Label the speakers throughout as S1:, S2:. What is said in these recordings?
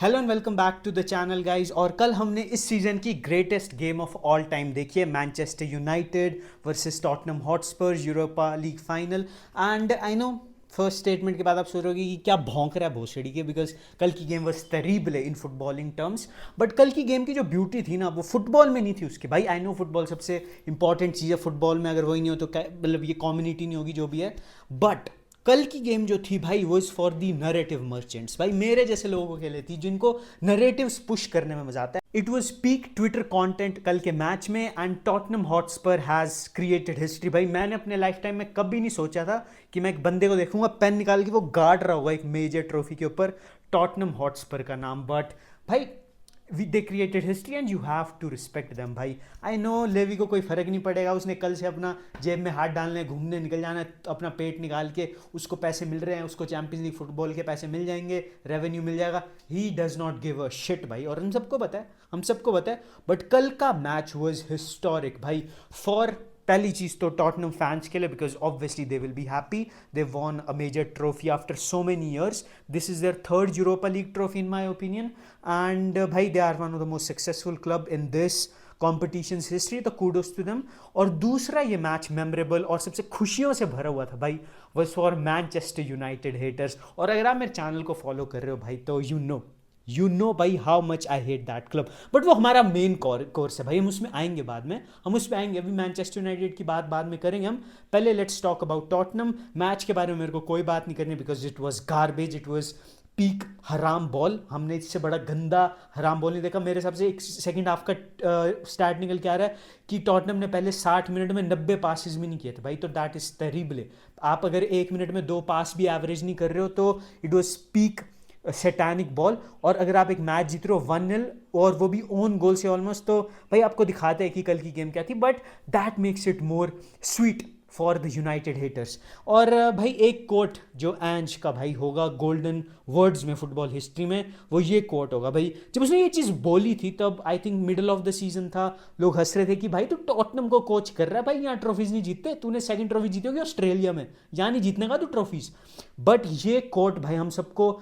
S1: Hello and welcome back to the channel guys. और कल हमने इस सीजन की greatest game of all time देखी है, Manchester United versus Tottenham Hotspurs Europa League final. And I know first statement के बाद आप सोच रहे होगे कि क्या भौंक रहा है भोसड़ी के, बिकॉज कल की game was terrible in footballing terms. But कल की गेम की जो ब्यूटी थी ना, वो फुटबॉल में नहीं थी उसकी। भाई आई नो फुटबॉल सबसे इंपॉर्टेंट चीज़ है, फुटबॉल में अगर वही नहीं हो तो मतलब ये कम्युनिटी नहीं होगी जो भी है। बट कल की गेम जो थी भाई was for the narrative merchants, भाई मेरे जैसे लोगों के लिए थी जिनको नरेटिव्स पुश करने में मजा आता है। It was peak Twitter content कल के मैच में, and Tottenham Hotspur has created history. भाई मैंने अपने लाइफ टाइम में कभी नहीं सोचा था कि मैं एक बंदे को देखूंगा पेन निकाल के वो गाड़ रहा होगा एक मेजर ट्रॉफी के ऊपर टॉटनहम हॉटस्पर का नाम। बट भाई they created history and you have to respect them. भाई आई नो लेवी को कोई फर्क नहीं पड़ेगा, उसने कल से अपना जेब में हाथ डालने घूमने निकल जाना है, अपना पेट निकाल के उसको पैसे मिल रहे हैं, उसको चैंपियंस लीग फुटबॉल के पैसे मिल जाएंगे, रेवेन्यू मिल जाएगा। He does not give a shit भाई, और हम सबको पता है, हम सबको पता है। बट कल का मैच वॉज हिस्टोरिक भाई। फॉर पहली चीज तो टॉटनम फैंस के लिए, because obviously they will be happy, they won a major trophy after so many years. This is their third Europa League trophy in my opinion, and भाई they are one of the most successful club in this competition history, तो kudos to them. और दूसरा ये match memorable और सबसे खुशियों से भरा हुआ था भाई, was for Manchester United haters. और अगर आप मेरे चैनल को फॉलो कर रहे हो भाई तो यू नो भाई how much I hate that club. But वो हमारा मेन कोर्स है भाई, हम उसमें आएंगे बाद में, हम उस पर आएंगे। अभी मैनचेस्टर यूनाइटेड की बात बाद में करेंगे हम। पहले let's talk about Tottenham. Match के बारे में मेरे को कोई बात नहीं करनी, because it was garbage, it was peak हराम बॉल। हमने इससे बड़ा गंदा हराम बॉल नहीं देखा मेरे हिसाब से। एक सेकंड हाफ का स्टार्ट निकल के आ रहा है कि टॉटनम ने पहले 60 मिनट में 90 पासिस भी नहीं किए थे भाई, तो दैट इज टेरिबल। आप अगर एक मिनट में 2 पास भी एवरेज नहीं कर रहे हो तो it was peak satanic ball. और अगर आप एक मैच जीत रहे हो 1-0 और वो भी ओन गोल से ऑलमोस्ट, तो भाई आपको दिखाते हैं कि कल की गेम क्या थी। But that makes it more sweet for the United haters. और भाई एक कोट जो एंज का भाई होगा गोल्डन वर्ड्स में फुटबॉल हिस्ट्री में, वो ये कोट होगा भाई। जब उसने ये चीज़ बोली थी तब I think middle of the season था, लोग हंस रहे थे कि भाई तू टॉटनम को कोच कर रहा है, भाई यहाँ ट्रॉफीज नहीं जीतते, तूने सेकंड ट्रॉफी जीती होगी ऑस्ट्रेलिया में, यहाँ नहीं जीतने का तू ट्रॉफीज। बट ये कोट भाई हम सबको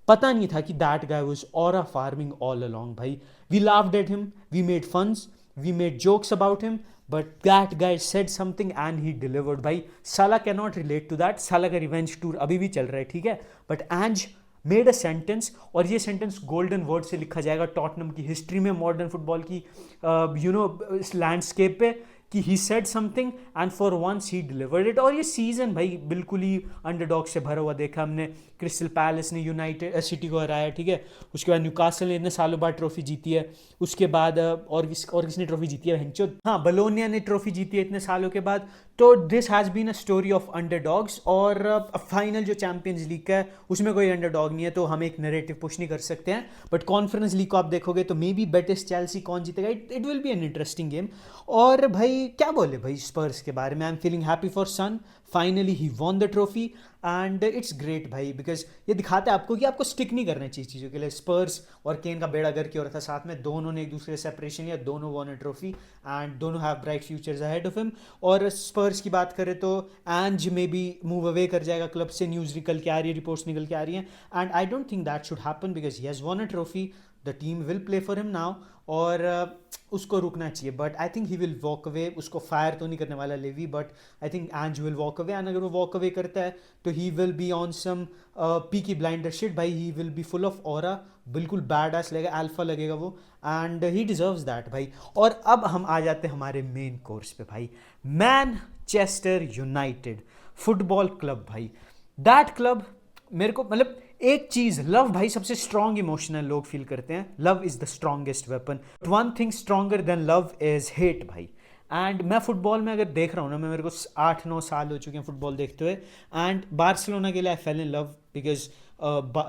S1: पता नहीं था कि that guy was aura farming all along भाई। We laughed at him, we made funs, we made jokes about him, but that guy said something and he delivered भाई। साला can not relate to that. साला का revenge tour अभी भी चल रहा है, ठीक है। बट एंज मेड अ सेंटेंस, और ये सेंटेंस गोल्डन वर्ड से लिखा जाएगा टॉटनम की हिस्ट्री में, मॉडर्न फुटबॉल की इस लैंडस्केप पे, कि he said something and for once he delivered it. और ये सीजन भाई बिल्कुल ही अंडरडॉग से भरा हुआ देखा हमने। क्रिस्टल पैलेस ने यूनाइटेड सिटी को हराया, ठीक है। उसके बाद न्यूकासल ने इतने सालों बाद ट्रॉफी जीती है। उसके बाद और किसने ट्रॉफी जीती है हेंचो, हाँ बलोनिया ने ट्रॉफी जीती है इतने सालों के बाद। तो this has been a story of underdogs. और फाइनल जो चैंपियंस लीग का है उसमें कोई अंडरडॉग नहीं है, तो हम एक नैरेटिव पुश नहीं कर सकते हैं। बट कॉन्फ्रेंस लीग को आप देखोगे तो मे बी बेटिस चेल्सी कौन जीतेगा, it will be an interesting game. और भाई क्या बोले भाई स्पर्स के बारे में, I am feeling happy for Son, finally he won the trophy and it's great भाई, बिकॉज ये दिखाता है आपको कि आपको स्टिक नहीं करना चाहिए चीज़ों के लिए। स्पर्स और केन का बेड़ा गर्क हो रहा था साथ में, दोनों ने एक दूसरे से सेपरेशन लिया, दोनों वॉन अ ट्रॉफी एंड दोनों have bright futures ahead of him. और स्पर्स की बात करें तो एंज में भी मूव अवे कर जाएगा क्लब से, न्यूज़ निकल के आ रही है, रिपोर्ट्स निकल के आ रही हैं, and I don't think that should happen because he has won a trophy, the team will play for him now. और उसको रुकना चाहिए, but I think he will walk away. उसको फायर तो नहीं करने वाला Levy, but I think Ange will walk away, and अगर वो वॉक अवे करता है तो he will be on some Peaky Blinder shit भाई। He will be full of aura, बिल्कुल बैड एस लगेगा, अल्फा लगेगा वो, एंड ही डिजर्व्स दैट भाई। और अब हम आ जाते हैं हमारे मेन कोर्स पे भाई, मैनचेस्टर यूनाइटेड फुटबॉल क्लब भाई। दैट क्लब मेरे को मतलब एक चीज, लव भाई सबसे स्ट्रॉन्ग इमोशनल लोग फील करते हैं, love is the strongest weapon. One thing stronger than love is hate भाई। एंड मैं फुटबॉल में अगर देख रहा हूँ ना, मैं मेरे को 8-9 साल हो चुके हैं फुटबॉल देखते हुए, एंड बार्सिलोना के लिए I fell in love because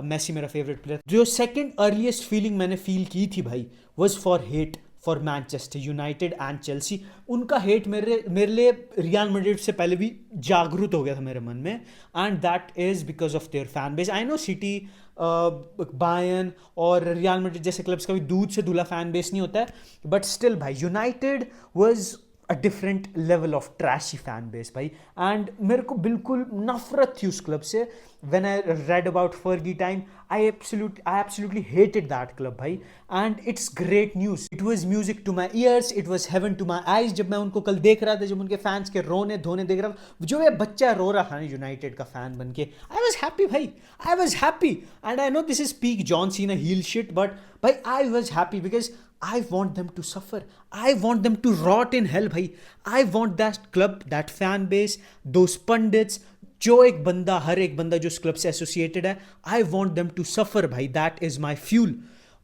S1: Messi मेरा फेवरेट प्लेयर। जो सेकंड अर्लीस्ट फीलिंग मैंने फील की थी भाई was for hate for Manchester United and Chelsea. उनका हेट मेरे लिए रियल मैड्रिड से पहले भी जागरूक हो गया था मेरे मन में, and that is because of their fan base. I know city, Bayern और रियल मैड्रिड जैसे क्लब्स का भी दूध से धुला फैन बेस नहीं होता है, बट स्टिल भाई United was a different level of trashy fan base भाई. एंड मेरे को बिल्कुल नफरत थी उस क्लब से. When I read about Fergie time, I absolutely hated that club भाई. And it's great news. It was music to my ears, it was heaven to my eyes. जब मैं उनको कल देख रहा था, जब उनके फैंस के रोने धोने देख रहा था, जो ये बच्चा रो रहा था ना यूनाइटेड का फैन बन के, आई वॉज हैप्पी भाई. I was happy. And I know this is peak John Cena heel shit, but भाई I was happy because I want them to suffer. I want them to rot in hell भाई. I want that club, that fan base, those pundits, जो एक बंदा, हर एक बंदा जो इस club से एसोसिएटेड है, I want them to suffer भाई. That is my fuel.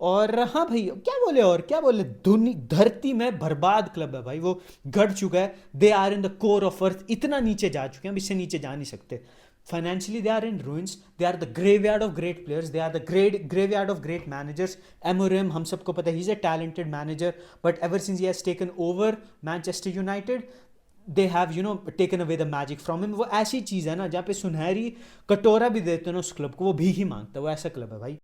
S1: और हाँ भाई, क्या बोले, और क्या बोले, धरती में बर्बाद क्लब है भाई. वो गड़ चुका है. They are in the core of earth. इतना नीचे जा चुके हैं, अब इससे नीचे जा नहीं सकते. Financially, they are in ruins. They are the graveyard of great players. They are the graveyard of great managers. Amorim, हम सबको पता है, he's a talented manager. But ever since he has taken over Manchester United, they have taken away the magic from him. वो ऐसी चीज़ है ना, जहाँ पे सुनहरी कटोरा भी देते हैं ना उस क्लब को, वो भी ही मांगता है. वो ऐसा क्लब है भाई.